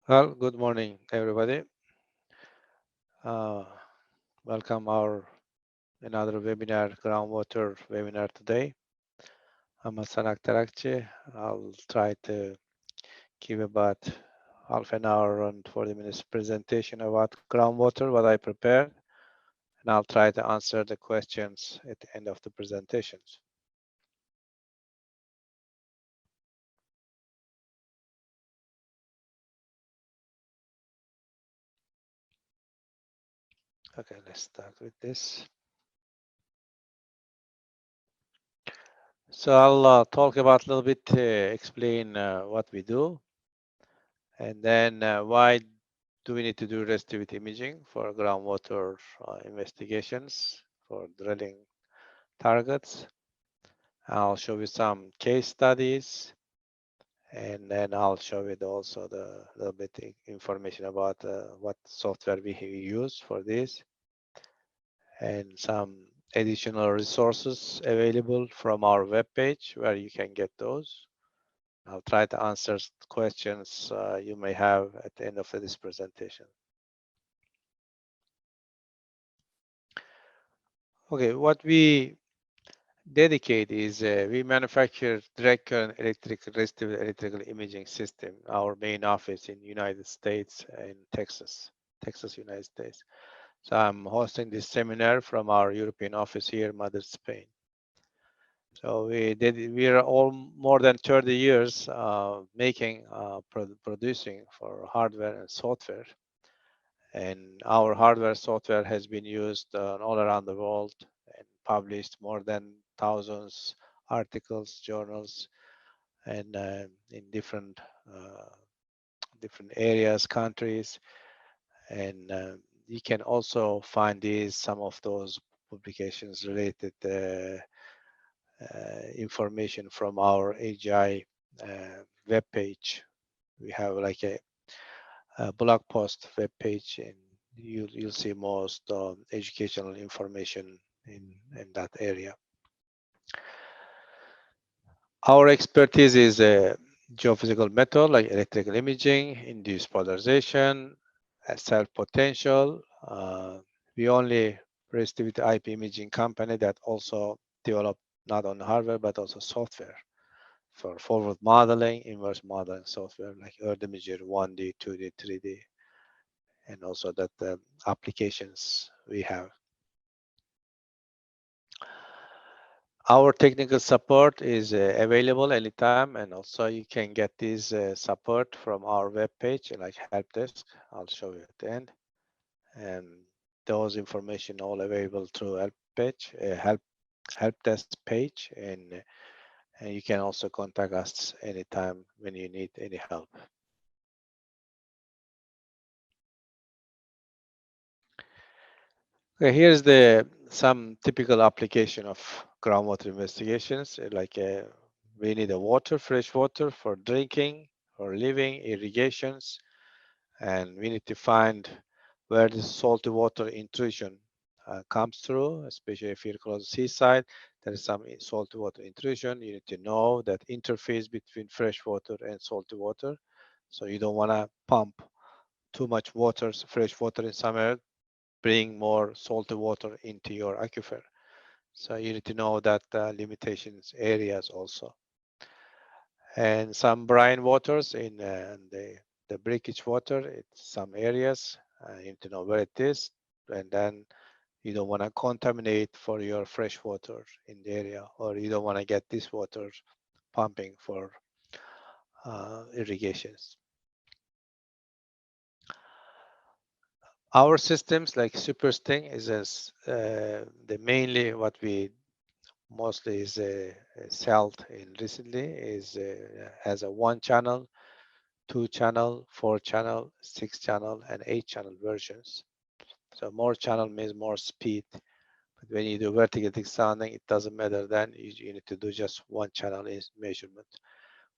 Well, good morning, everybody. Uh, Welcome our another webinar, Groundwater webinar today. I'm Hasan Aktarakçi. I'll try to give about half an hour and 40 minutes presentation about groundwater, what I prepared, and I'll try to answer the questions at the end of the presentations. Okay, let's start with this. So I'll talk about a little bit, explain what we do, and then why do we need to do resistivity imaging for groundwater investigations for drilling targets? I'll show you some case studies, and then I'll show you also the little bit information about what software we use for this, and some additional resources available from our webpage where you can get those. I'll try to answer questions you may have at the end of this presentation. Okay, what we dedicate is we manufacture direct current resistive electrical imaging system. Our main office in United States in Texas, United States. So I'm hosting this seminar from our European office here, Madrid, Spain. So we are all more than 30 years making, producing for hardware and software. And our hardware software has been used all around the world and published more than thousands articles, journals, and in uh, different areas, countries. And you can also find some of those publications related information from our AGI web page. We have like a blog post web page, and you'll see most educational information in that area. Our expertise is geophysical method like electrical imaging, induced polarization, self-potential. We only resistivity IP imaging company that also develop not only hardware but also software for forward modeling, inverse modeling software like Earth Imager 1D, 2D, 3D, and also that applications we have. Our technical support is available anytime, and also you can get this support from our webpage, like help desk. I'll show you at the end, and those information all available through help page, help desk page, and you can also contact us anytime when you need any help. Okay, here's some typical application of groundwater investigations. Like we need a water, fresh water for drinking, for living, irrigations, and we need to find where the salty water intrusion comes through, especially if you're close to the seaside. There is some salty water intrusion. You need to know that interface between fresh water and salty water. So you don't want to pump too much water, fresh water in summer, bring more salty water into your aquifer. So you need to know that limitations areas also. And some brine waters in the breakage water, it's some areas, you need to know where it is. And then you don't want to contaminate for your fresh water in the area, or you don't want to get this water pumping for irrigations. Our systems like Super Sting is the mainly what we mostly is sold in recently is has a 1 channel, 2 channel, 4 channel, 6 channel, and 8 channel versions. So more channel means more speed. But when you do vertical disk sounding, it doesn't matter. Then you need to do just 1 channel is measurement.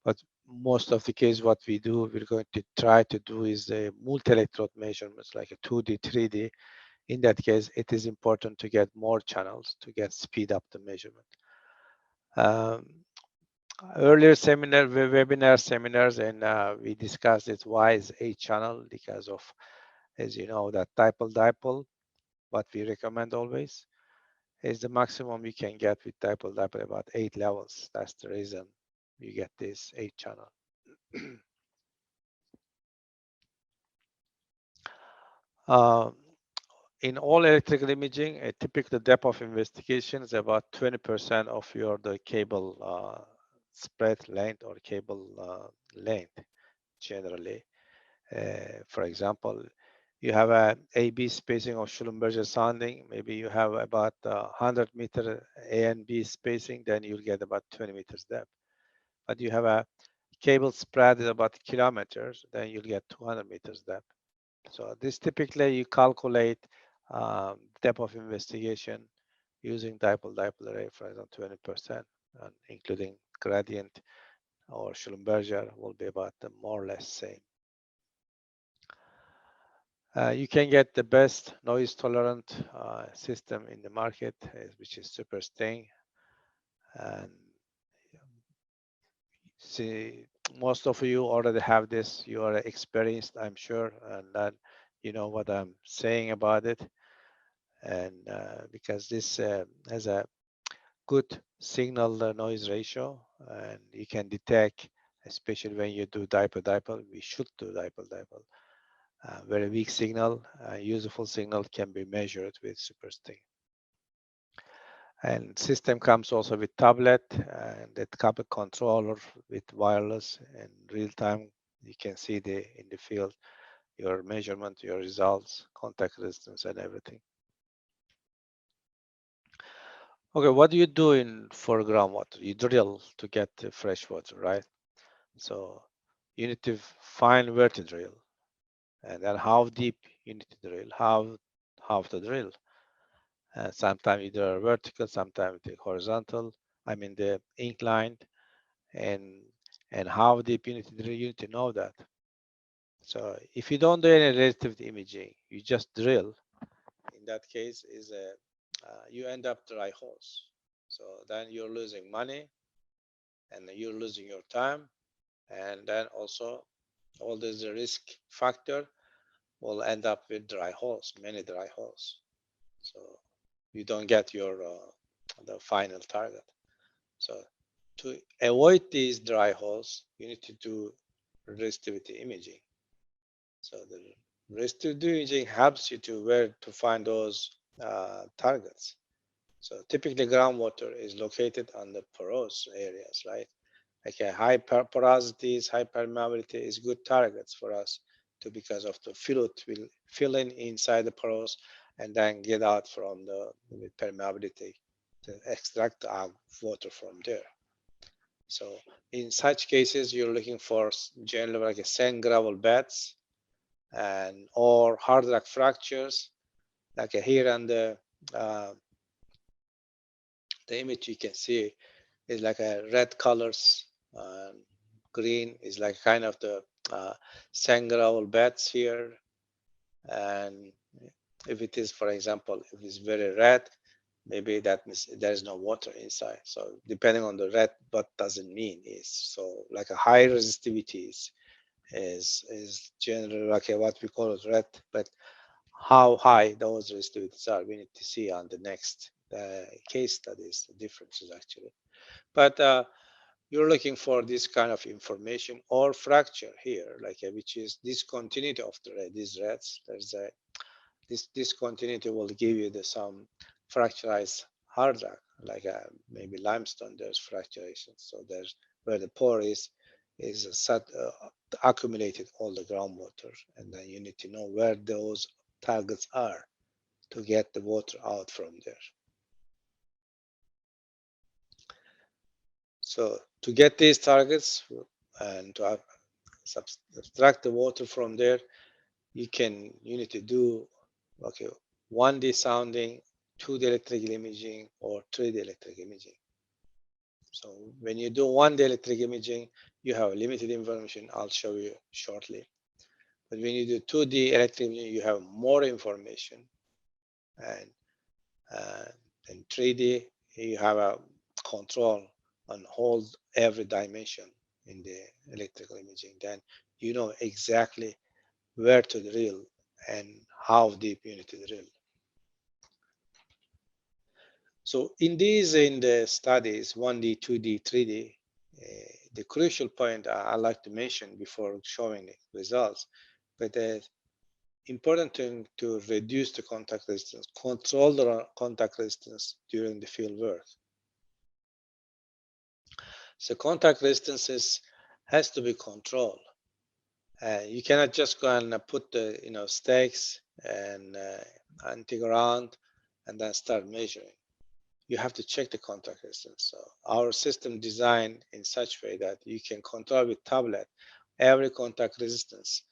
But most of the case, what we do, we're going to try to do is the multi-electrode measurements, like a 2D, 3D. In that case, it is important to get more channels to get speed up the measurement. Um, earlier webinar seminars, and we discussed it. Why is 8 channel? Because of, as you know, that dipole, what we recommend always is the maximum you can get with dipole about 8 levels. That's the reason you get this 8 channel. um, in all electrical imaging, a typical depth of investigation is about 20% of your the cable spread length or cable length generally. For example, you have a A-B spacing of Schlumberger sounding, maybe you have about 100-meter A and B spacing, then you'll get about 20 meters depth. But you have a cable spread is about kilometers, then you'll get 200 meters depth. So this typically you calculate depth of investigation using dipole array, for example, 20%, including gradient or Schlumberger will be about more or less same. You can get the best noise tolerant system in the market, which is Super Sting. And see, most of you already have this. You are experienced, I'm sure, and that you know what I'm saying about it. And because this has a good signal noise ratio, and you can detect, especially when you do dipole, we should do dipole. Very weak signal, useful signal can be measured with Super Sting. And system comes also with tablet and the tablet controller with wireless, and real time you can see in the field your measurement, your results, contact resistance, and everything. Okay, what do you do for groundwater? You drill to get fresh water, right? So you need to find where to drill, and then how deep you need to drill, how to drill. Sometimes either vertical, sometimes the horizontal. I mean the inclined, and how deep you need to drill. You need to know that. So if you don't do any resistivity imaging, you just drill. In that case, you end up dry holes. So then you're losing money, and you're losing your time, and then also all this risk factor will end up with dry holes, many dry holes. So you don't get your the final target. So to avoid these dry holes, you need to do resistivity imaging. So the resistivity imaging helps you to where to find those targets. So typically groundwater is located on the porous areas, right? Like a high porosities, high permeability is good targets for us to, because of the fluid will fill in inside the porous and then get out from the permeability to extract the water from there. So in such cases, you're looking for generally like a sand gravel beds and or hard rock fractures, like here on the image you can see is like a red colors, green is like kind of the sand gravel beds here, and if it is, for example, if it's very red, maybe that means there is no water inside. So depending on the red, what does it mean is, so like a high resistivity is generally like what we call it red, but how high those resistivities are, we need to see on the next case studies, the differences actually. But you're looking for this kind of information or fracture here, like which is discontinuity of these reds. There's a this discontinuity will give you some fracturized hard rock, like maybe limestone. There's fracturation, so there's where the pore is accumulated all the groundwater, and then you need to know where those targets are to get the water out from there. So to get these targets and to subtract the water from there, you need to do 1D sounding, 2D electrical imaging, or 3D electrical imaging. So when you do 1D electric imaging, you have limited information. I'll show you shortly. But when you do 2D electric imaging, you have more information. And in 3D, you have a control on whole every dimension in the electrical imaging, then you know exactly where to drill and how deep you need to drill. So in the studies, 1D, 2D, 3D, the crucial point I like to mention before showing the results, but the important thing to reduce the contact resistance, control the contact resistance during the field work. So contact resistance has to be controlled. You cannot just go and put the stakes and anti-ground and then start measuring. You have to check the contact resistance. So our system designed in such way that you can control with tablet every contact resistance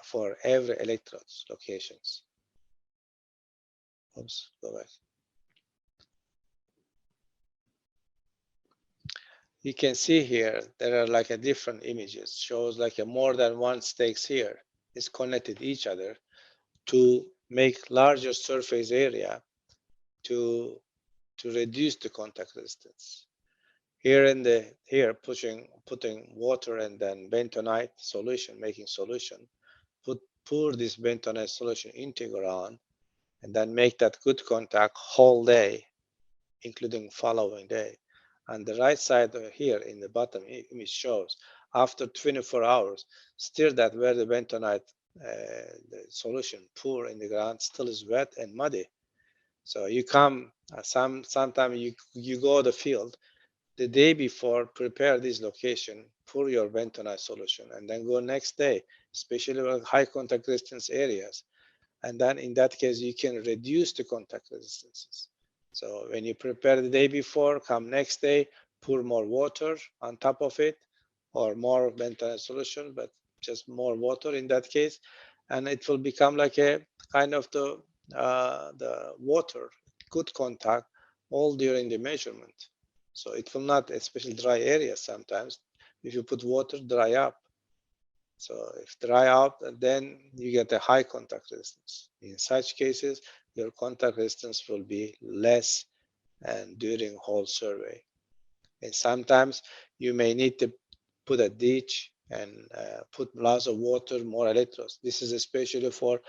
for every electrode locations. Oops, go back. You can see here there are like a different images, shows like a more than one stakes here is connected each other to make larger surface area to reduce the contact resistance. Here putting water and then bentonite solution, making solution, pour this bentonite solution into ground and then make that good contact whole day, including following day. And the right side here in the bottom image shows after 24 hours, still that where the bentonite the solution pour in the ground still is wet and muddy. So you come sometimes you go to the field the day before, prepare this location, pour your bentonite solution, and then go next day, especially with high contact resistance areas. And then in that case, you can reduce the contact resistances. So when you prepare the day before, come next day, pour more water on top of it, or more bentonite solution, but just more water in that case, and it will become like a kind of the water, good contact, all during the measurement. So it will not, especially dry areas sometimes, if you put water, dry up. So if dry out, then you get a high contact resistance. In such cases, your contact resistance will be less and during whole survey. And sometimes you may need to put a ditch and put lots of water, more electrodes. This is especially for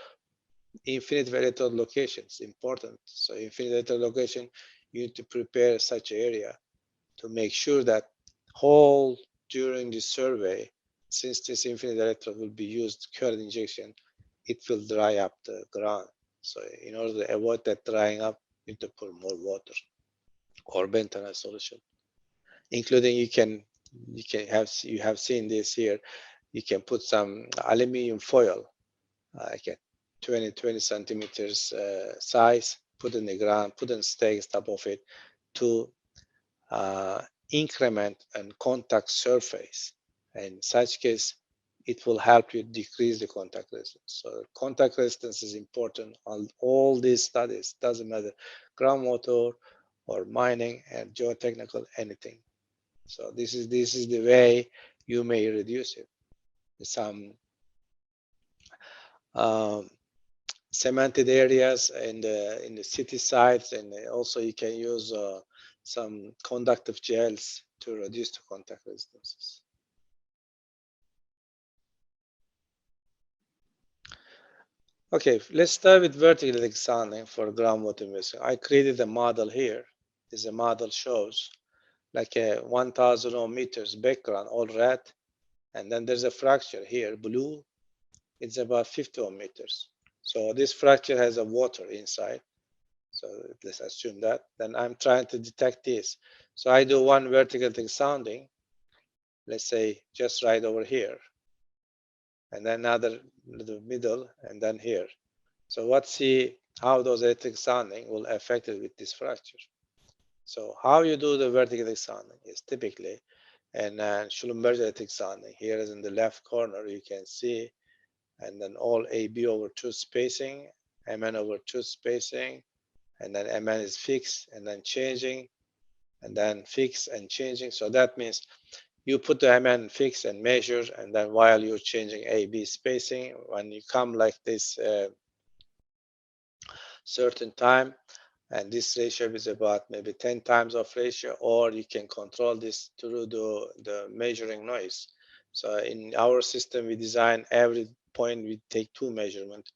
infinite electrode locations, important. So infinite electrode location, you need to prepare such area to make sure that whole during the survey, since this infinite electrode will be used current injection, it will dry up the ground. So in order to avoid that drying up, you need to put more water or bentonite solution. Including you have seen this here. You can put some aluminum foil, like a 20 centimeters size, put in the ground, put in stakes top of it to increment and contact surface. In such case, it will help you decrease the contact resistance. So contact resistance is important on all these studies. Doesn't matter groundwater or mining and geotechnical anything. So this is the way you may reduce it. Some um, cemented areas in the city sites, and also you can use some conductive gels to reduce the contact resistances. Okay, let's start with vertical electric sounding for groundwater investigation. I created a model here. This model shows like a 1,000 meters background, all red, and then there's a fracture here, blue. It's about 50 meters. So this fracture has a water inside. So let's assume that. Then I'm trying to detect this. So I do one vertical electric sounding, let's say just right over here, and then another in the middle, and then here. So let's see how those electric sounding will affect it with this fracture. So how you do the vertical electric sounding is typically and Schlumberger electric sounding. Here is in the left corner, you can see, and then all AB over 2 spacing, MN over 2 spacing, and then MN is fixed and then changing, and then fixed and changing. So that means you put the MN fixed and measure, and then while you're changing AB spacing, when you come like this certain time, and this ratio is about maybe 10 times of ratio, or you can control this through the measuring noise. So in our system, we design every point we take 2 measurements,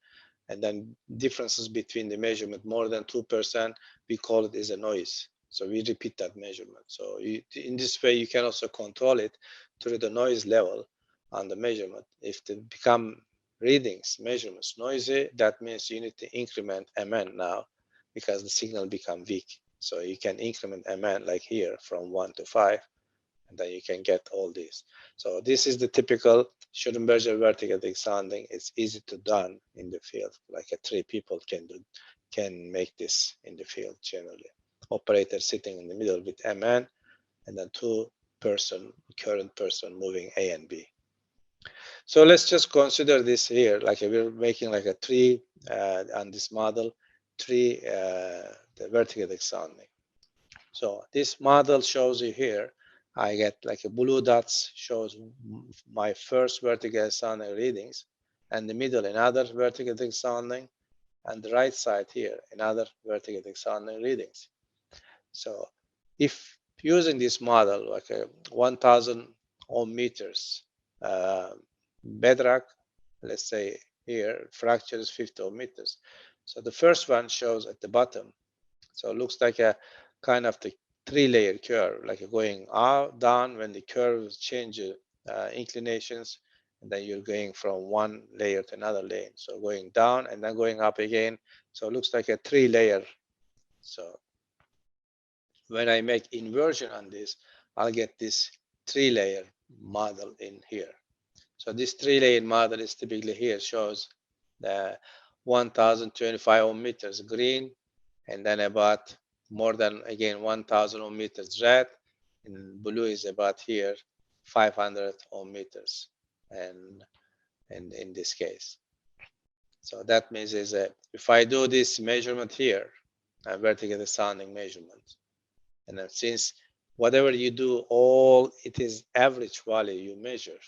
and then differences between the measurement more than 2%, we call it as a noise. So we repeat that measurement. So in this way, you can also control it through the noise level on the measurement. If they become readings, measurements noisy, that means you need to increment Mn now, because the signal become weak. So you can increment Mn like here from 1 to 5, and then you can get all these. So this is the typical Schrödinger vertical sounding. It's easy to done in the field. Like 3 people can make this in the field generally. Operator sitting in the middle with Mn, and then 2 current person moving A and B. So let's just consider this here, like we're making like a tree on this model, the vertical sounding. So this model shows you here, I get like a blue dots shows my first vertical sounding readings, and the middle another vertical sounding, and the right side here another vertical sounding readings. So if using this model like a 1000 ohm meters bedrock, let's say here fracture is 50 ohm meters. So the first one shows at the bottom. So it looks like a kind of the 3-layer curve, like going out, down when the curves change inclinations, and then you're going from one layer to another layer. So going down and then going up again. So it looks like a 3-layer. So when I make inversion on this, I'll get this 3-layer model in here. So this 3-layer model is typically here shows the 1025 ohm meters green, and then about more than again 1000 ohm meters red, and blue is about here 500 ohm meters, and in this case. So that means is if I do this measurement here, a vertical sounding measurement, and then since whatever you do, all it is average value you measure.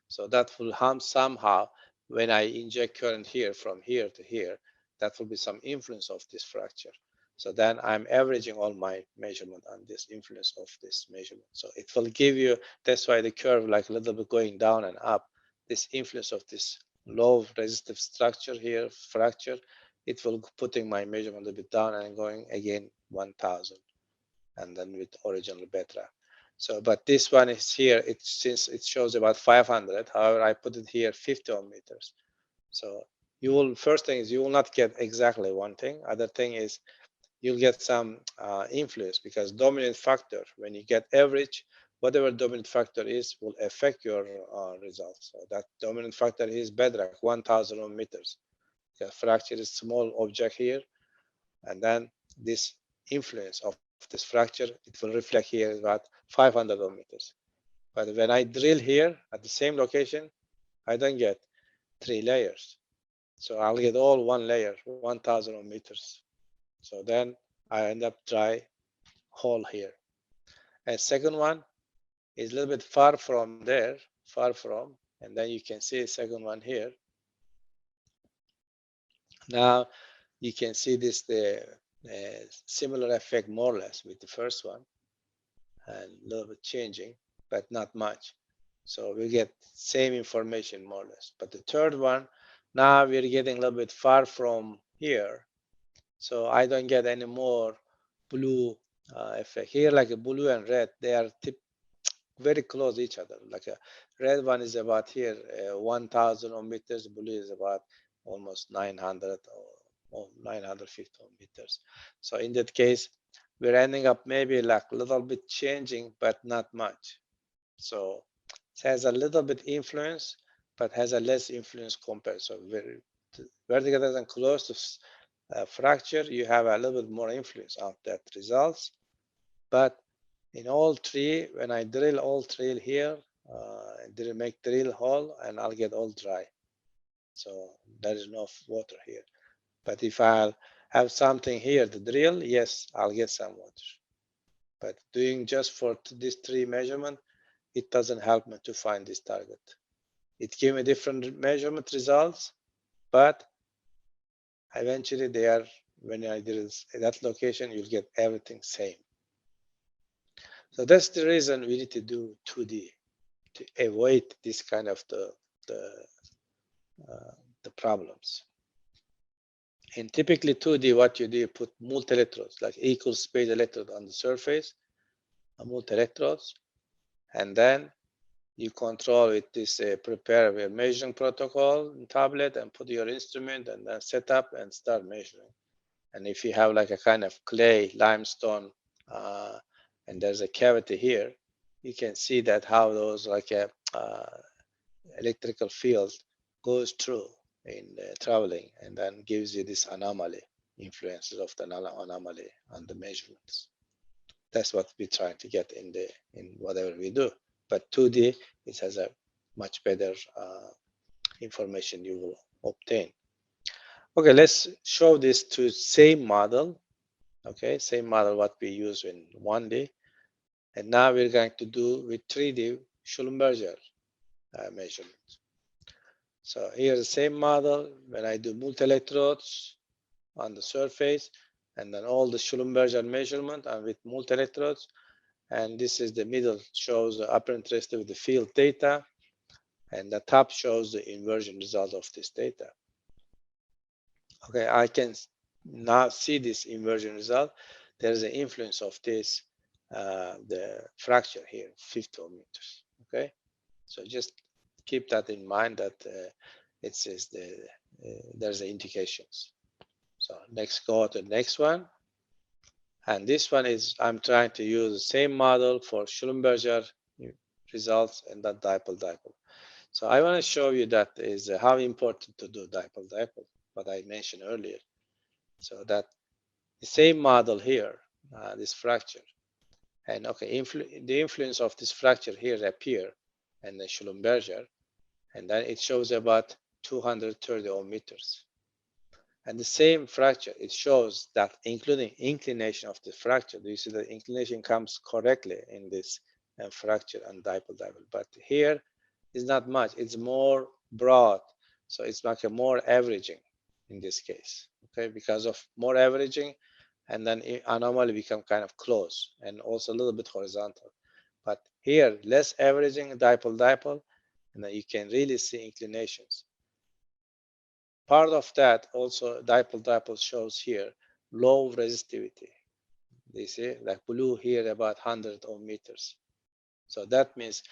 So that will harm somehow when I inject current here from here to here, that will be some influence of this fracture. So then I'm averaging all my measurement on this influence of this measurement. So it will give you, that's why the curve like a little bit going down and up, this influence of this low resistive structure here, fracture, it will putting my measurement a bit down and going again 1000. And then with original beta. So, but this one is here, since it shows about 500, however, I put it here 50 ohm meters. So you will, first thing is you will not get exactly one thing. Other thing is you'll get some influence, because dominant factor, when you get average, whatever dominant factor is will affect your results. So that dominant factor is bedrock, 1000 ohm meters. The fracture is small object here, and then this influence of this fracture, it will reflect here about 500 ohm meters. But when I drill here at the same location, I don't get 3 layers. So I'll get all 1 layer, 1000 ohm meters. So then I end up dry hole here. And second one is a little bit far from there, far from, and then you can see a second one here. Now you can see this, the similar effect more or less with the first one, and a little bit changing, but not much. So we get same information more or less. But the third one, now we're getting a little bit far from here. So I don't get any more blue effect. Here, like a blue and red, they are very close each other. Like a red one is about here, 1000 ohm meters, blue is about almost 900 or 950 ohm meters. So in that case, we're ending up maybe like a little bit changing, but not much. So it has a little bit influence, but has a less influence compared. So vertical and close to fracture, you have a little bit more influence of that results. But in all three, when I drill all three here, make drill hole, and I'll get all dry. So there is no water here. But if I'll have something here to drill, yes, I'll get some water. But doing just for this 3 measurement, it doesn't help me to find this target. It gave me different measurement results, but eventually they are when there is that location, you'll get everything same. So that's the reason we need to do 2D to avoid this kind of the problems. And typically 2D, what you do, you put multi-electrodes, like equal space electrode on the surface, multi-electrodes, and then you control with this prepare a measuring protocol tablet and put your instrument and then set up and start measuring. And if you have like a kind of clay, limestone, and there's a cavity here, you can see that how those like a electrical field goes through in traveling and then gives you this anomaly, influences of the anomaly on the measurements. That's what we're trying to get in whatever we do. But 2D, it has a much better information you will obtain. Okay, let's show this to same model. Okay, same model what we use in 1D. And now we're going to do with 3D Schellenberger measurement. So here's the same model when I do multi-electrodes on the surface and then all the Schellenberger measurement and with multi-electrodes. And this is the middle, shows the apparent resistivity with the field data, and the top shows the inversion result of this data. Okay, I can now see this inversion result. There's an influence of this, the fracture here, 50 meters. Okay, so just keep that in mind that it says there's the indications. So next, go to the next one. And this one is, I'm trying to use the same model for Schellenberger results and that dipole-dipole. So I want to show you that is how important to do dipole-dipole, what I mentioned earlier. So that the same model here, this fracture, and okay, the influence of this fracture here appear in the Schellenberger, and then it shows about 230 ohm meters. And the same fracture, it shows that including inclination of the fracture, you see the inclination comes correctly in this fracture and dipole-dipole. But here is not much, it's more broad. So it's like a more averaging in this case, okay? Because of more averaging, and then anomaly become kind of close and also a little bit horizontal. But here, less averaging dipole-dipole, and then you can really see inclinations. Part of that also dipole-dipole shows here low resistivity. You see, like blue here about 100 ohm meters. So that means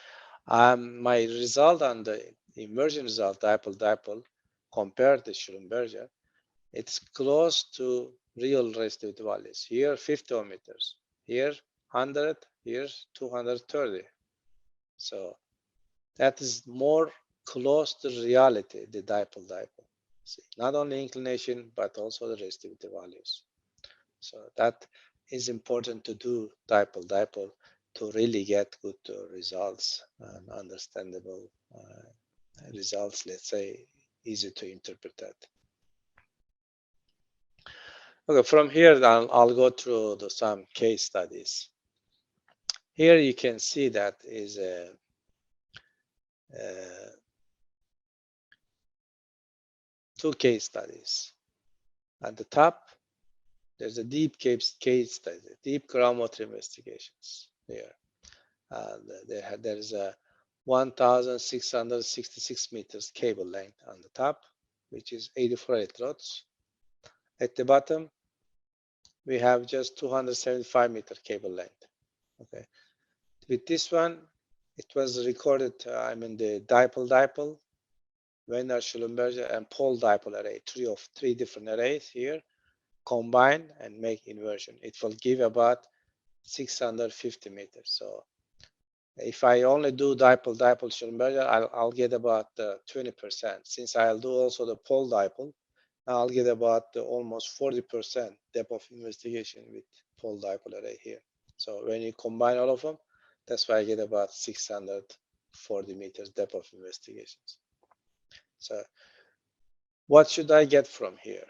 my result on the inversion result dipole-dipole compared to Schellenberger, it's close to real resistivity values. Here 50 ohm meters, here 100, here 230. So that is more close to reality, the dipole-dipole. See, not only inclination, but also the resistivity values. So that is important to do dipole-dipole to really get good results and understandable results, let's say, easy to interpret that. Okay, from here, I'll go through some case studies. Here you can see that is two case studies. At the top, there's a deep case study, deep groundwater investigations here. There's a 1,666 meters cable length on the top, which is 84 electrodes. At the bottom, we have just 275 meter cable length. Okay, with this one, it was recorded. The dipole-dipole, Wiener Schellenberger, and pole dipole array, three different arrays here, combine and make inversion. It will give about 650 meters. So if I only do dipole-dipole Schellenberger, I'll get about 20%. Since I'll do also the pole dipole, I'll get about almost 40% depth of investigation with pole dipole array here. So when you combine all of them, that's why I get about 640 meters depth of investigations. So what should I get from here?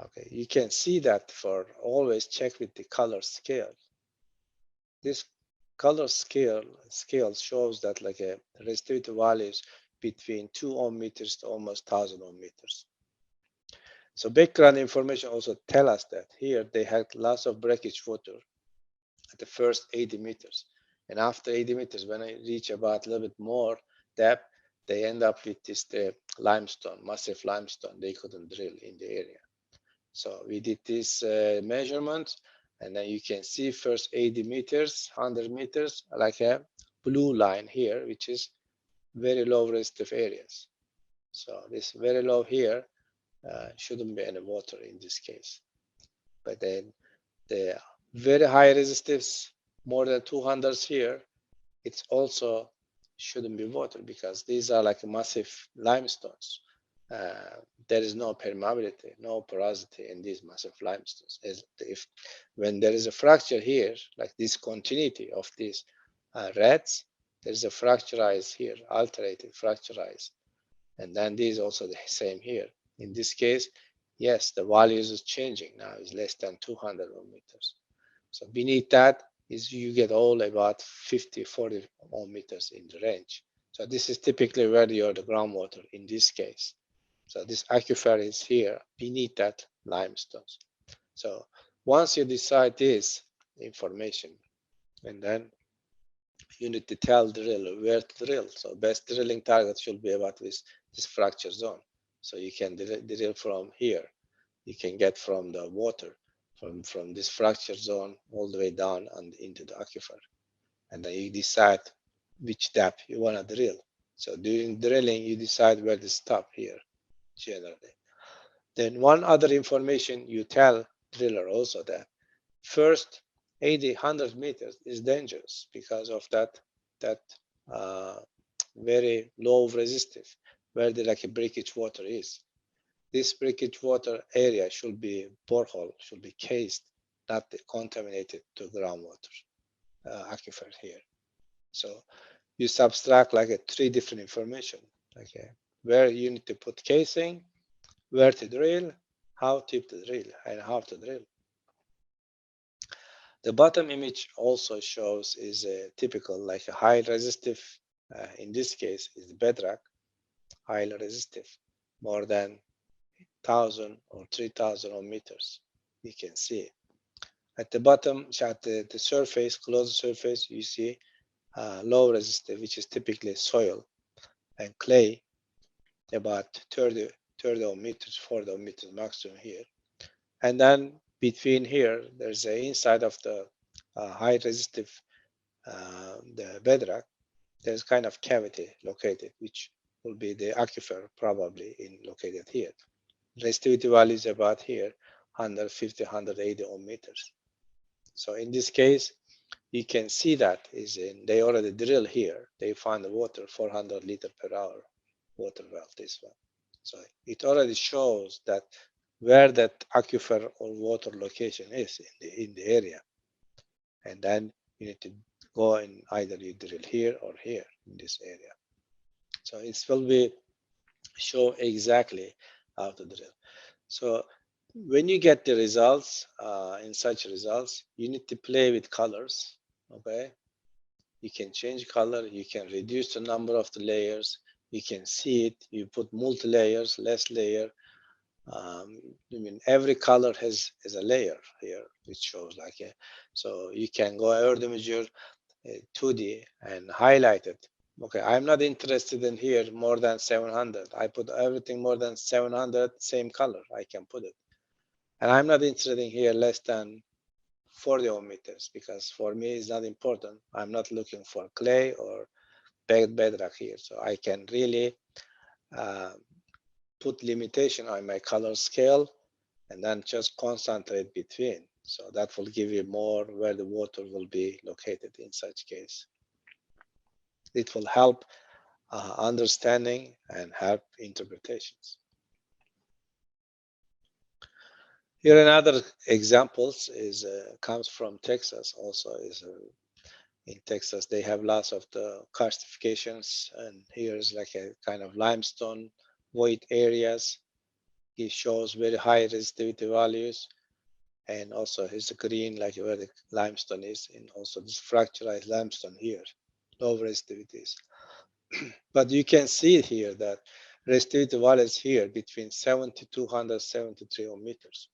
Okay, you can see that for always check with the color scale. This color scale shows that like a resistivity values between 2 ohm meters to almost 1,000 ohm meters. So background information also tell us that here they had lots of breakage water at the first 80 meters. And after 80 meters, when I reach about a little bit more depth, they end up with this limestone, massive limestone. They couldn't drill in the area. So we did this measurement, and then you can see first 80 meters, 100 meters, like a blue line here, which is very low resistive areas. So this very low here shouldn't be any water in this case. But then the very high resistives, more than 200 here, it's also shouldn't be water because these are like massive limestones. There is no permeability, no porosity in these massive limestones. As if when there is a fracture here, like this continuity of these reds, there is a fracturized here, alterated, fracturized, and then these also the same here. In this case, yes, the values is changing now. It's less than 200 meters. So beneath that is you get all about 50, 40 meters in the range. So this is typically where you're the groundwater in this case. So this aquifer is here beneath that limestones. So once you decide this information, and then you need to tell the driller where to drill. So best drilling target should be about this fracture zone. So you can drill from here. You can get from the water, from this fracture zone all the way down and into the aquifer. And then you decide which depth you want to drill. So during drilling, you decide where to stop here, generally. Then one other information you tell driller also that first 80, 100 meters is dangerous because of that uh, very low resistive, where the like a breakage water is. This breakage water area should be borehole, should be cased, not contaminated to groundwater aquifer here. So you subtract like a three different information, okay, where you need to put casing, where to drill, how deep to drill, and how to drill. The bottom image also shows is a typical like a high resistive. In this case, is the bedrock, highly resistive, more than 1,000 or 3,000 meters. You can see at the bottom, at the surface, closed surface, you see low resistive, which is typically soil and clay, about 30 meters, 40 meters maximum here. And then between here, there's a inside of the high resistive, the bedrock, there's kind of cavity located, which will be the aquifer probably located here. Resistivity value is about here, 150, 180 meters. So in this case, you can see that they already drill here. They find the water 400 liter per hour water well, this one. So it already shows that where that aquifer or water location is in the area. And then you need to go and either you drill here or here in this area. So it will be show exactly how to drill. So when you get the results, in such results, you need to play with colors, okay? You can change color, you can reduce the number of the layers, you can see it, you put multi-layers, less layer. I mean, every color has a layer here, which shows like a, so you can go earth imager 2D and highlight it. Okay, I'm not interested in here more than 700. I put everything more than 700, same color, I can put it. And I'm not interested in here less than 40 meters because for me it's not important. I'm not looking for clay or bedrock here. So I can really uh, put limitation on my color scale and then just concentrate between. So that will give you more where the water will be located in such case. It will help understanding and help interpretations. Here another examples is comes from Texas. Also is in Texas they have lots of the karstifications, and here's like a kind of limestone void areas. It shows very high resistivity values, and also here's the green like where the limestone is, and also this fracturized limestone here, low resistivities. But you can see here that resistivity values here between 70 to 173 ohm meters.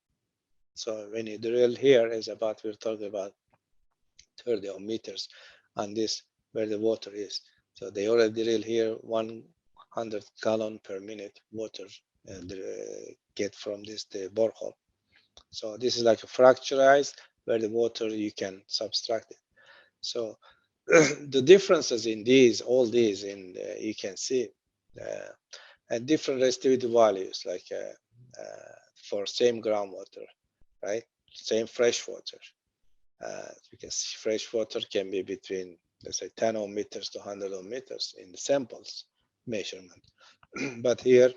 So when you drill here is about, we're talking about 30 ohm meters on this where the water is. So they already drill here 100 gallon per minute water and get from this the borehole. So this is like a fracturized where the water you can subtract it. So the differences in these, all these, in you can see and different resistivity values, like for same groundwater, right? Same fresh water. Because fresh water can be between, let's say, 10 ohm meters to 100 ohm meters in the samples measurement. But here,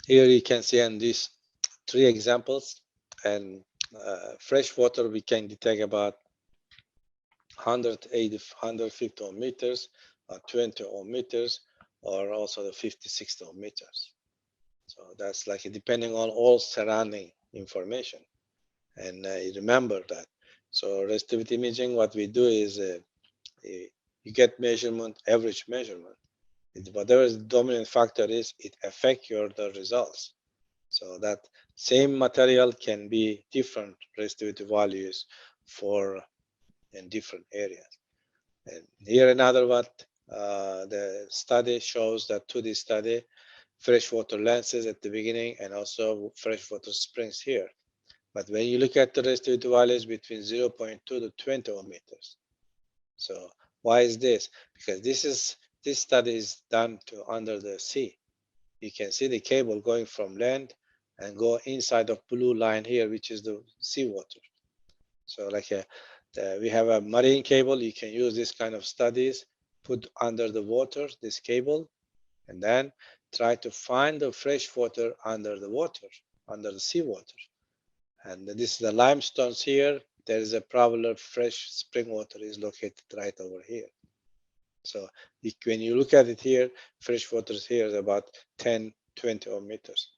you can see in these three examples, and fresh water we can detect about 180, 150 ohm meters, 20 ohm meters, or also the 50, 60 ohm meters. So that's like depending on all surrounding information. And remember that. So resistivity imaging, what we do is you get measurement, average measurement. Whatever the dominant factor is, it affects the results. So that same material can be different resistivity values for in different areas. And here another what the study shows that 2D study, freshwater lenses at the beginning and also freshwater springs here. But when you look at the resistivity values between 0.2 to 20 ohm meters. So why is this? Because this study is done to under the sea. You can see the cable going from land and go inside of blue line here, which is the seawater. So like we have a marine cable, you can use this kind of studies, put under the water, this cable, and then try to find the fresh water under the water, under the seawater. And this is the limestones here. There is a probably fresh spring water is located right over here. So when you look at it here, fresh water is here is about 10, 20 ohm meters.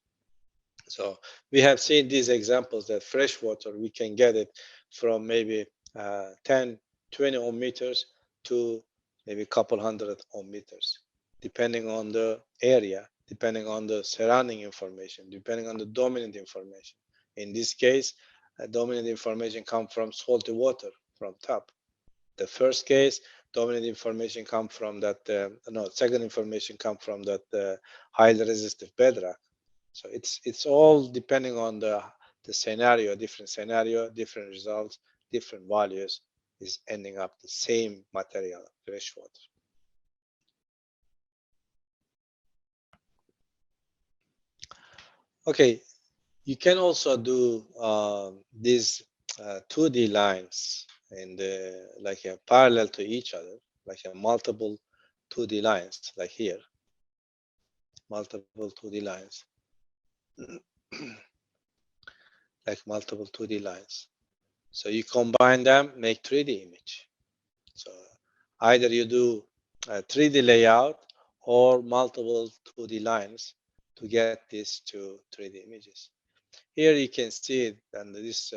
So we have seen these examples that fresh water, we can get it from maybe 10, 20 ohm meters to maybe a couple hundred ohm meters, depending on the area, depending on the surrounding information, depending on the dominant information. In this case, dominant information comes from salty water from top. The first case, dominant information come from that, second information come from that highly resistive bedrock. So it's all depending on the scenario, different results, different values is ending up the same material, fresh water. Okay, you can also do these 2D lines and like parallel to each other, like a multiple 2D lines, like here, multiple 2D lines, like multiple 2D lines. So you combine them, make 3D image. So either you do a 3D layout or multiple 2D lines to get these two 3D images. Here you can see it, and this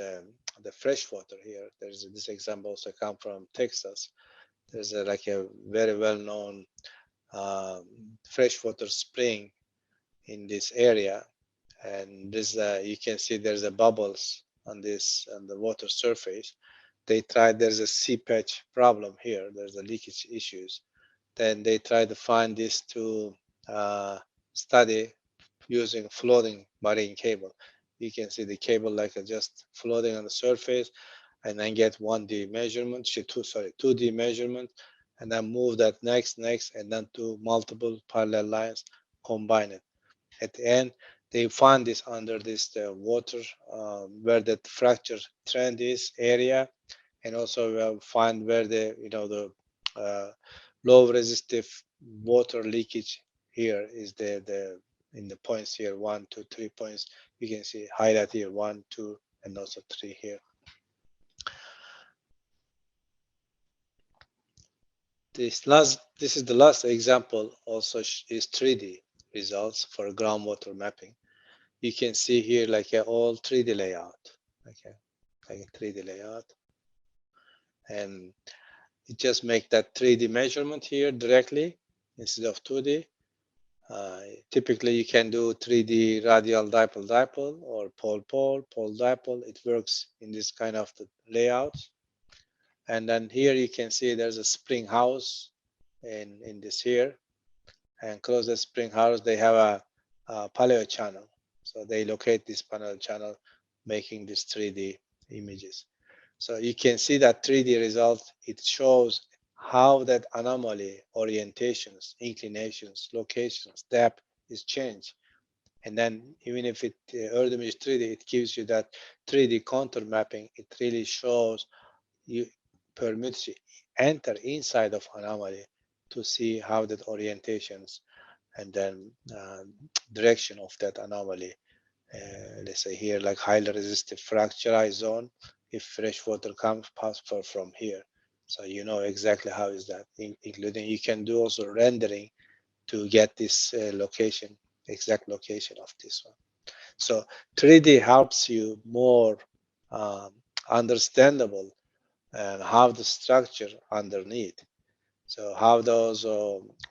the fresh water here. There's this example also come from Texas. There's like a very well-known freshwater spring in this area, and this you can see there's a bubbles on this on the water surface. They tried, there's a seepage problem here, there's a leakage issues. Then they try to find this to study using floating marine cable. You can see the cable like just floating on the surface, and then get 1D measurement, 2D measurement, and then move that next, and then to multiple parallel lines, combine it. At the end, they find this under this water where the fracture trend is area, and also find where the the low resistive water leakage here is the in the points here, 1, 2, 3 points. You can see highlight here 1, 2, and also 3 here. This is the last example. Also is 3D results for groundwater mapping. You can see here like all 3D layout, okay, like a 3D layout. and it just make that 3D measurement here directly instead of 2D. Typically, you can do 3D radial dipole-dipole or pole-pole, pole-dipole. It works in this kind of the layout. And then here you can see there's a spring house in this here. And close the spring house, they have a paleo channel. So they locate this panel channel, making these 3D images. So you can see that 3D result. It shows how that anomaly, orientations, inclinations, locations, depth is changed. And then even if it Earth image 3D, it gives you that 3D contour mapping. It really shows you permits you enter inside of anomaly to see how that orientations and then direction of that anomaly. Let's say here, like highly resistive fracturized zone. If fresh water comes pass from here, so you know exactly how is that. Including you can do also rendering to get this location, exact location of this one. So 3D helps you more um, understandable and how the structure underneath. So how those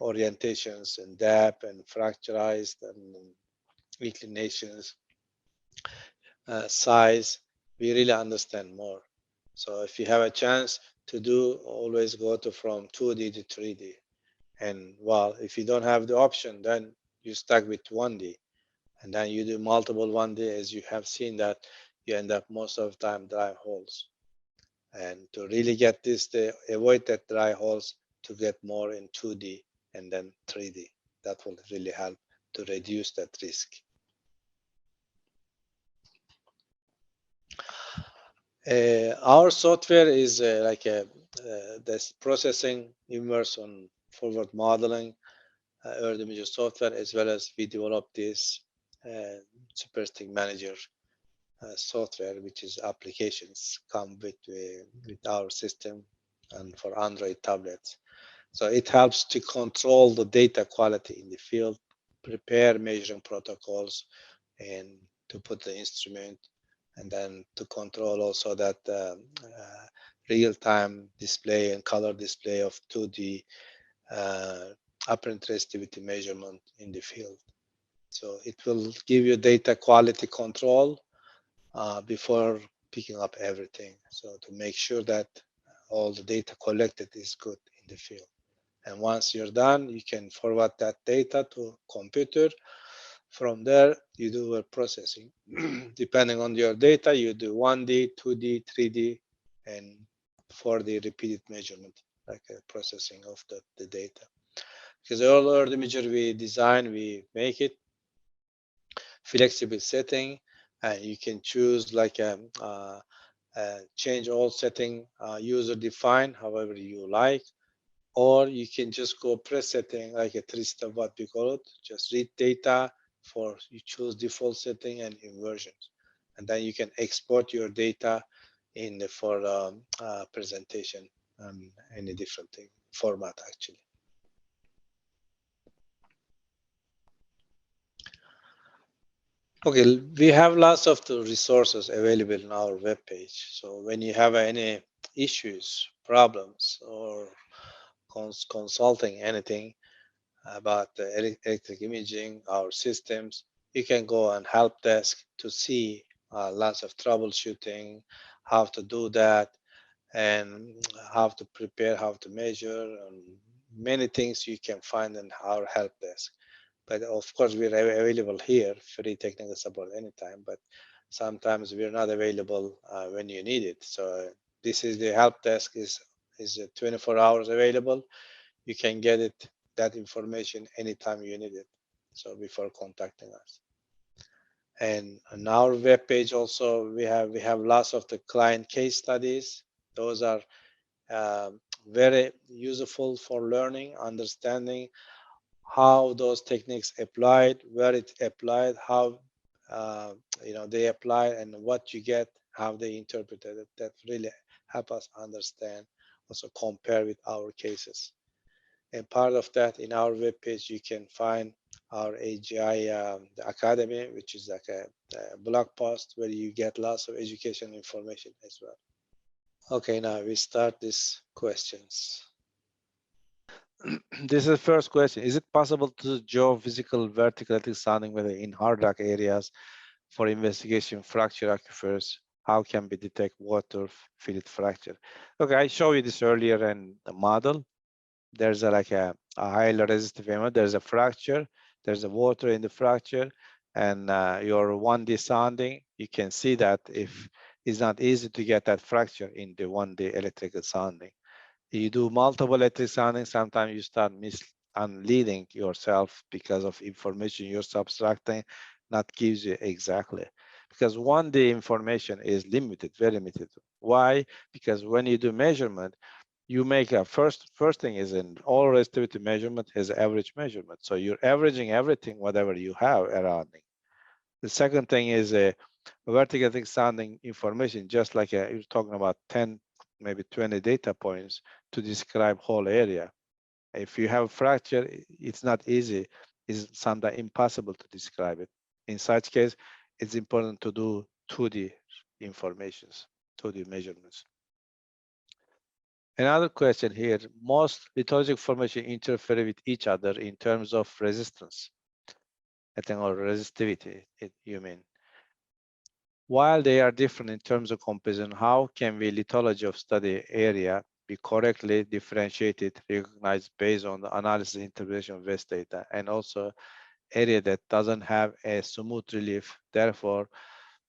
orientations and depth and fracturized and inclinations, size, we really understand more. So if you have a chance to do, always go to from 2D to 3D. And well, if you don't have the option, then you stuck with 1D. And then you do multiple 1D, as you have seen that you end up most of the time dry holes. And to really get this, to avoid that dry holes, to get more in 2D and then 3D. That will really help to reduce that risk. Our software is like a this processing, inverse on forward modeling, Earth image software, as well as we developed this Superstick Manager software, which is applications come with our system and for Android tablets. So it helps to control the data quality in the field, prepare measuring protocols, and to put the instrument, and then to control also that real-time display and color display of 2D apparent resistivity measurement in the field. So it will give you data quality control before picking up everything. So to make sure that all the data collected is good in the field. And once you're done, you can forward that data to computer. From there, you do a processing. Depending on your data, you do 1D, 2D, 3D, and 4D repeated measurement, like a processing of the data. Because all our imager we design, we make it flexible setting, and you can choose like change all setting, user define, however you like, or you can just go presetting like a 3-step, what we call it, just read data for you choose default setting and inversions, and then you can export your data in the for presentation and any different thing format actually. Okay, we have lots of the resources available in our web page. So when you have any issues, problems, or consulting anything about the electric imaging, our systems, you can go on help desk to see lots of troubleshooting, how to do that, and how to prepare, how to measure, and many things you can find in our help desk. But of course, we're available here, free technical support anytime, but sometimes we're not available when you need it. So this is the help desk is 24 hours available. You can get it, that information anytime you need it. So before contacting us. And on our web page also, we have lots of the client case studies. Those are very useful for learning, understanding how those techniques applied, where it applied, how they apply, and what you get, how they interpreted it. That really help us understand, also compare with our cases. And part of that, in our webpage, you can find our AGI the Academy, which is like a blog post where you get lots of education information as well. Okay, now we start these questions. This is the first question. Is it possible to do geophysical vertical electric sounding method in hard rock areas for investigation fracture aquifers? How can we detect water filled fracture? Okay, I showed you this earlier in the model. There's like a highly resistive element. There's a fracture. There's a water in the fracture, and your 1D sounding, you can see that if it's not easy to get that fracture in the 1D electrical sounding. You do multiple electric sounding, sometimes you start misleading yourself because of information you're subtracting, not gives you exactly. Because 1D information is limited, very limited. Why? Because when you do measurement, you make a first thing is in all resistivity measurement is average measurement. So you're averaging everything, whatever you have around it. The second thing is a vertical sounding information, just like you're talking about 10, maybe 20 data points to describe whole area. If you have a fracture, it's not easy. It's sometimes impossible to describe it. In such case, it's important to do 2D informations, 2D measurements. Another question here, most lithologic formation interfere with each other in terms of resistance, I think, or resistivity, you mean. While they are different in terms of composition, how can we lithology of study area be correctly differentiated, recognized based on the analysis interpretation of West data, and also area that doesn't have a smooth relief? Therefore,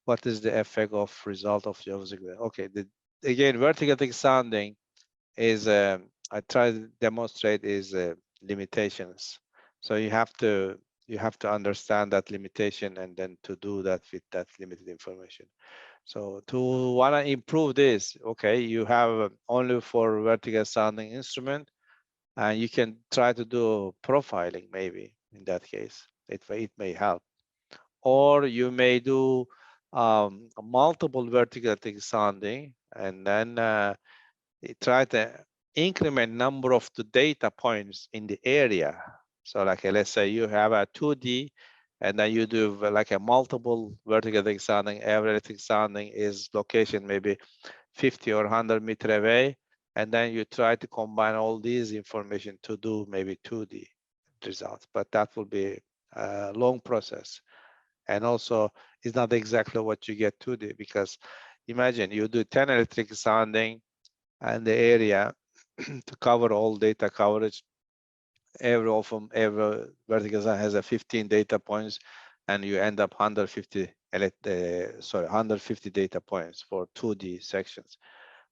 what is the effect of result of geophysical? Okay, again, vertical sounding is I try to demonstrate is limitations. So you have to understand that limitation and then to do that with that limited information. So to want to improve this, okay, you have only for vertical sounding instrument, and you can try to do profiling maybe in that case. It may help. Or you may do multiple vertical sounding and then try to increment number of the data points in the area. So like let's say you have a 2D and then you do like a multiple vertical sounding, every sounding is location maybe 50 or 100 meter away. And then you try to combine all these information to do maybe 2D results, but that will be a long process. And also it's not exactly what you get 2D because imagine you do 10 electric sounding and the area to cover all data coverage. Every vertical sound has a 15 data points, and you end up 150 data points for 2D sections.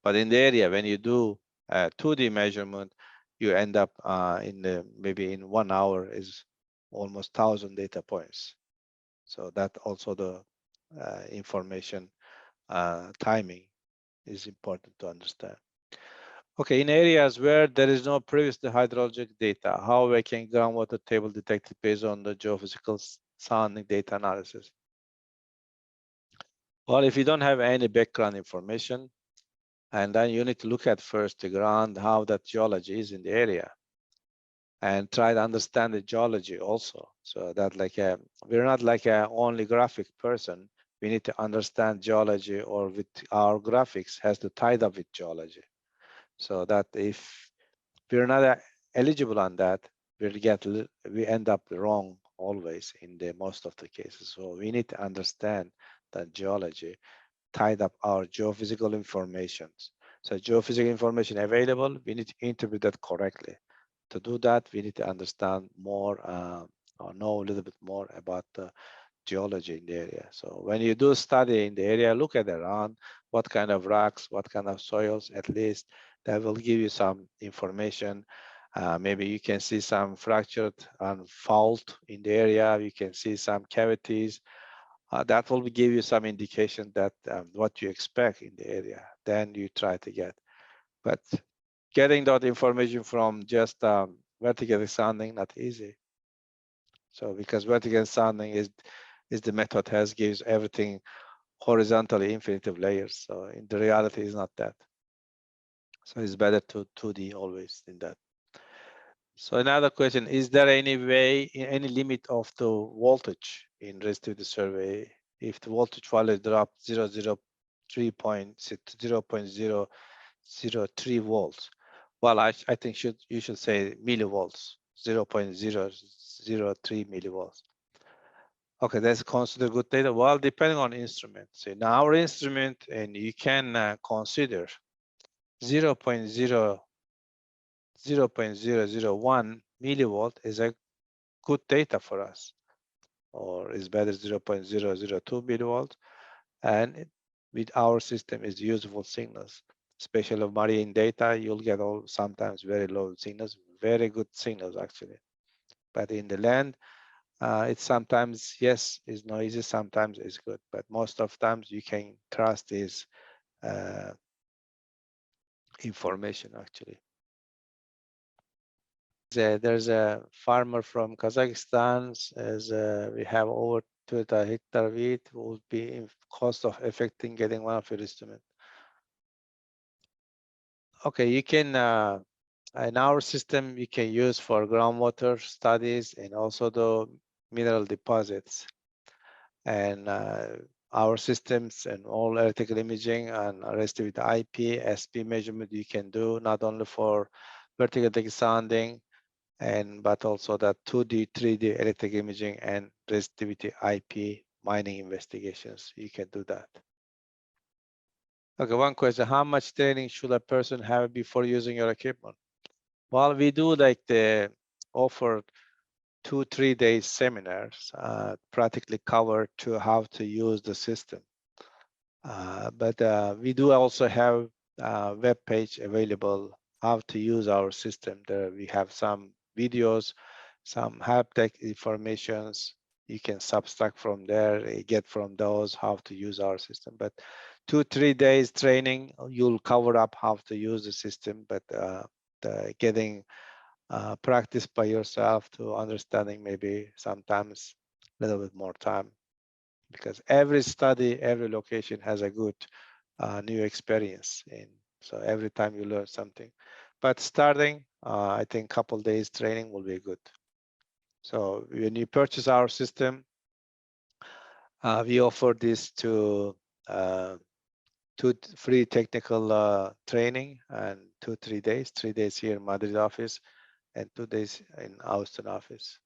But in the area, when you do 2D measurement, you end up in maybe in 1 hour is almost 1,000 data points. So that also the information timing is important to understand. Okay, in areas where there is no previous hydrologic data, how we can groundwater table detect it based on the geophysical sounding data analysis? Well, if you don't have any background information, and then you need to look at first the ground, how that geology is in the area, and try to understand the geology also. So that we're not like a only graphic person. We need to understand geology, or with our graphics has to tie up with geology. So that if we're not eligible on that, we end up wrong always in the most of the cases. So we need to understand that geology tied up our geophysical information. So geophysical information available, we need to interpret that correctly. To do that, we need to understand more or know a little bit more about the geology in the area. So when you do study in the area, look at around what kind of rocks, what kind of soils, at least that will give you some information. Maybe you can see some fractured and fault in the area. You can see some cavities. That will give you some indication that what you expect in the area. Then you try to get. But getting that information from just vertical sounding, not easy. So because vertical sounding is the method has gives everything horizontally infinitive layers. So in the reality is not that. So it's better to 2D always in that. So another question, is there any way, any limit of the voltage in resistivity survey? If the voltage value dropped 0.0 to 0.0, 0.03 volts. Well, I think you should say millivolts, 0.003 millivolts. Okay, that's considered good data. Well, depending on instrument. So in our instrument, and you can consider 0.001 millivolt is a good data for us, or is better 0.002 millivolt, and with our system is useful signals. Especially of marine data, you'll get sometimes very low signals, very good signals actually. But in the land, it's sometimes, yes, it's noisy, sometimes it's good, but most of times you can trust this information actually. There's a farmer from Kazakhstan, as we have over 2 hectare wheat, would be in cost of affecting getting one of your instruments. Okay, you can, in our system, you can use for groundwater studies and also the mineral deposits. And our systems and all electrical imaging and resistivity IP, SP measurement you can do not only for vertical depth sounding, but also that 2D, 3D electric imaging and resistivity IP mining investigations. You can do that. Okay, one question: how much training should a person have before using your equipment? Well, we do like the offer 2-3 days seminars, practically cover to how to use the system. But we do also have a web page available how to use our system. There we have some videos, some help tech informations. You can subtract from there, get from those how to use our system. But 2-3 days training, you'll cover up how to use the system. But getting practice by yourself to understanding maybe sometimes a little bit more time, because every study, every location has a good new experience. And so every time you learn something. But starting, I think couple days training will be good. So when you purchase our system, we offer this to 2 free technical training and 2-3 days, 3 days here in Madrid office and 2 days in Austin office.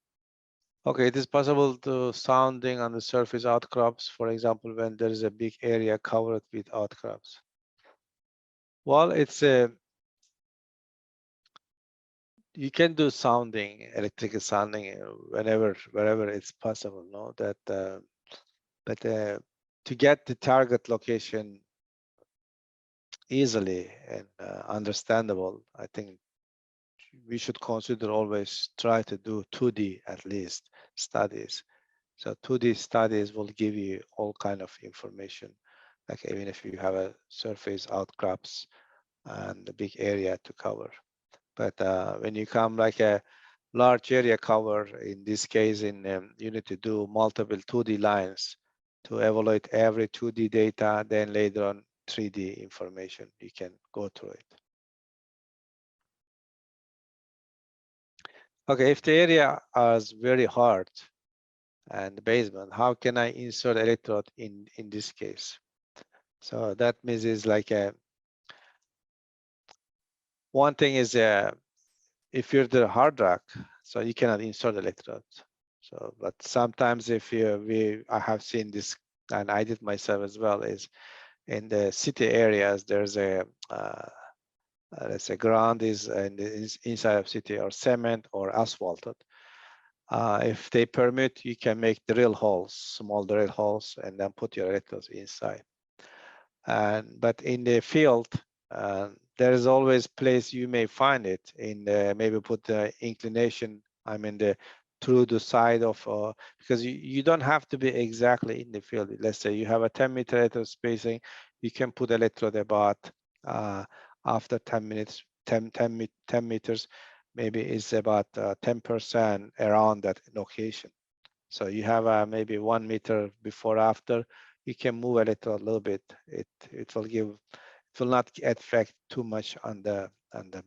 Okay, it is possible to sounding on the surface outcrops, for example, when there is a big area covered with outcrops. Well, it's you can do sounding, electrical sounding, wherever it's possible. No, that but to get the target location easily and understandable, I think we should consider always try to do 2D at least studies. So 2D studies will give you all kind of information, like even if you have a surface outcrops and a big area to cover. But when you come like a large area cover, in this case, you need to do multiple 2D lines to evaluate every 2D data, then later on 3D information, you can go through it. Okay, if the area is very hard and the basement, how can I insert electrode in this case? So that means is like one thing is if you're the hard rock, so you cannot insert electrodes. So, but sometimes if I have seen this, and I did myself as well, is in the city areas, there's let's say ground is in the inside of city or cement or asphalted. If they permit, you can make drill holes, small drill holes, and then put your electrodes inside. But in the field, there is always place you may find it in the, maybe put the inclination, I mean through the side of, because you don't have to be exactly in the field. Let's say you have a 10-meter electrode spacing, you can put electrode about after 10 minutes, 10 meters, maybe it's about 10% around that location. So you have maybe 1 meter before after, you can move a little bit. It will not affect too much on the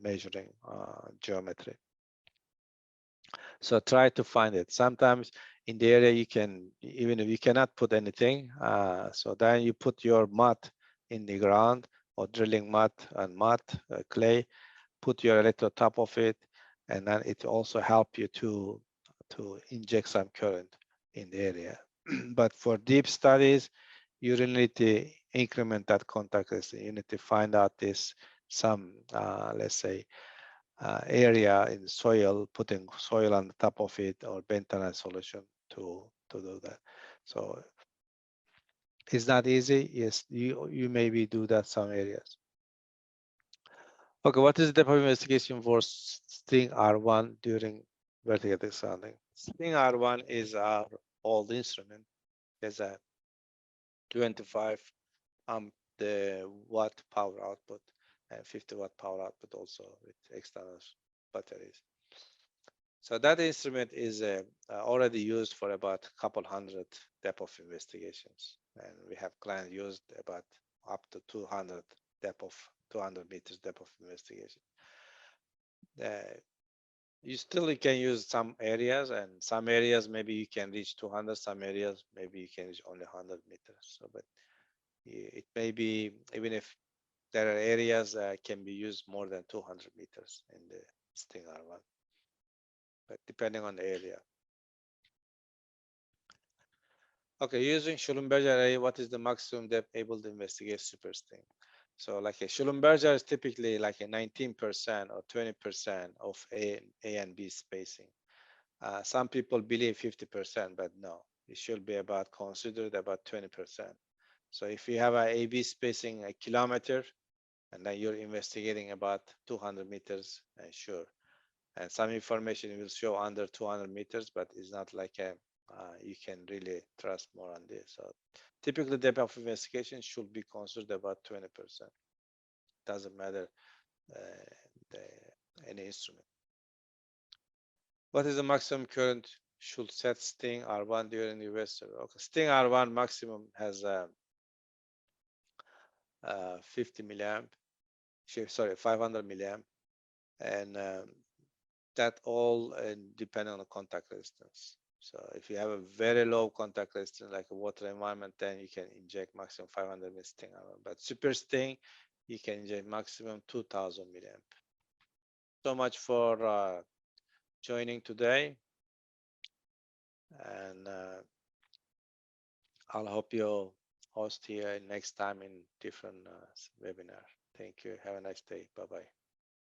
measuring geometry. So try to find it. Sometimes in the area you can, even if you cannot put anything, so then you put your mud in the ground, or drilling mud and mud, clay, put your electrode top of it, and then it also help you to inject some current in the area. But for deep studies, you really need to increment that contact resistance. You need to find out this some let's say area in soil, putting soil on the top of it or bentonite solution to do that. So it's not easy. Yes, you maybe do that some areas. Okay, what is the depth of investigation for Sting R1 during vertical depth sounding? Sting R1 is our old instrument. It's a 25 amp the watt power output and 50 watt power output also with external batteries. So that instrument is already used for about a couple hundred depth of investigations, and we have clients used about up to 200 depth of 200 meters depth of investigation. You still can use some areas, and some areas maybe you can reach 200, some areas maybe you can reach only 100 meters. So, but it may be, even if there are areas can be used more than 200 meters in the Sting R1, but depending on the area. Okay, using Schellenberger array, what is the maximum depth able to investigate super Sting? So like a Schellenberger is typically like a 19% or 20% of A and B spacing. Some people believe 50%, but no, it should be about considered about 20%. So if you have a AB spacing a kilometer, and then you're investigating about 200 meters, sure. And some information will show under 200 meters, but it's not like a, you can really trust more on this. So typically depth of investigation should be considered about 20%. Doesn't matter any instrument. What is the maximum current should set Sting R1 during the investor? Okay, Sting R1 maximum has 50 milliamp, sorry, 500 milliamp, and that all depend on the contact resistance. So if you have a very low contact resistance, like a water environment, then you can inject maximum 500 milliamp Sting R1. But super Sting, you can inject maximum 2000 milliamp. So much for joining today, and I'll hope you host here next time in different webinar. Thank you. Have a nice day. Bye-bye.